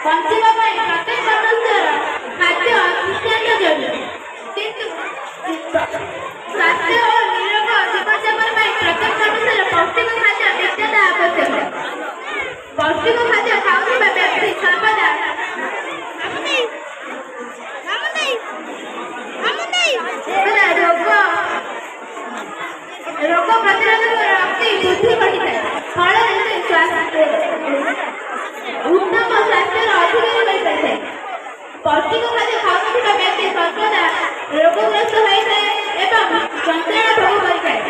ବଞ୍ଚିବା ପାଇଁ ପ୍ରତ୍ୟେକ ମନୁଷ୍ୟର ଖାଦ୍ୟ ନିତ୍ୟାନ୍ତ ଜରୁରୀ। କିନ୍ତୁ ସ୍ୱାସ୍ଥ୍ୟ ଓ ନିରୋଗ ଜୀବନଯାପନ ପାଇଁ ପ୍ରତ୍ୟେକ ମନୁଷ୍ୟର ପୌଷ୍ଟିକ ଖାଦ୍ୟ ନିତ୍ୟାନ୍ତ ଆବଶ୍ୟକ। ପୌଷ୍ଟିକ ଖାଦ୍ୟ ଖାଉଥିବା ବ୍ୟକ୍ତି ସର୍ବଦା ରୋଗ ପ୍ରତିରୋଧକ ଶକ୍ତି ବୃଦ୍ଧି ଘଟିଥାଏ। ଫଳରେ ସେ ଉତ୍ତମ ସ୍ୱାସ୍ଥ୍ୟର ଅଧିକାରୀ ହୋଇପାରିଥାଏ। ପୌଷ୍ଟିକ ଖାଦ୍ୟ ଖାଉନଥିବା ବ୍ୟକ୍ତି ସର୍ବଦା ରୋଗଗ୍ରସ୍ତ ହୋଇଥାଏ ଏବଂ ଯନ୍ତ୍ରଣା ଭୋଗ କରିଥାଏ।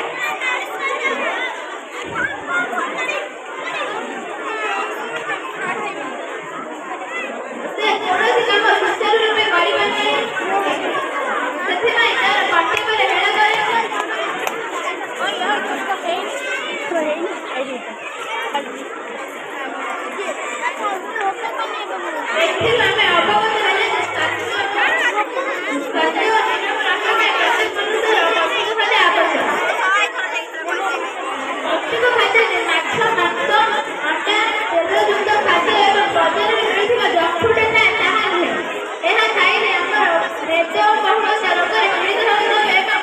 ସେ କୌଣସି କାମ ସୁଚାରୁ ରୂପେ କରିପାରେ ନାହିଁ। ସେଥିପାଇଁ ତାର କର୍ତ୍ତବ୍ୟରେ ହେଳା କରିବାକୁ ଆମେ ଅବଗତ ହେଲେ ଯେ ସ୍ୱାସ୍ଥ୍ୟ ଓ ନିରୋଗ ରକ୍ଷା ପାଇଁ ପ୍ରତ୍ୟେକ ମନୁଷ୍ୟର ପୌଷ୍ଟିକ ଖାଦ୍ୟ ଆବଶ୍ୟକ। ପୌଷ୍ଟିକ ଖାଦ୍ୟରେ ମାଛ, ମାଂସ, ଅଣ୍ଡା, ତେଲଯୁକ୍ତ ଖାଦ୍ୟ ଏବଂ ବଜାରରେ ମିଳୁଥିବା ଜଙ୍କ ଫୁଡ୍ ଥାଏ ତାହା ନୁହେଁ। ଏହା ଖାଇଲେ ଆମର ମେଦ ଓ ବହୁଳ ରୋଗରେ ପୀଡ଼ିତ ହୋଇଥାଉ ଏବଂ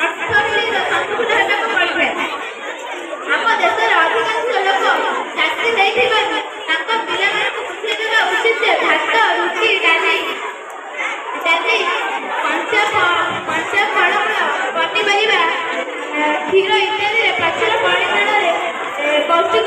ଅର୍ଥନୀତିର ସମ୍ମୁଖୀନ ହେବାକୁ ପଡ଼ିଥାଏ। ଆମ ଦେଶର ଅଧିକାଂଶ ଲୋକ ଚାକିରି ଦେଇଥିବାରୁ ତାଙ୍କ ପିଲାମାନଙ୍କୁ ବୁଝାଇଦେବା ଉଚିତ ଯେ ଭାତ, ରୁଟି, ଡାଲି, କଞ୍ଚା ଫଳମୂଳ, ପନିପରିବା, କ୍ଷୀର ଇତ୍ୟାଦିରେ ପ୍ରଚୁର ପରିମାଣରେ ପୌଷ୍ଟିକ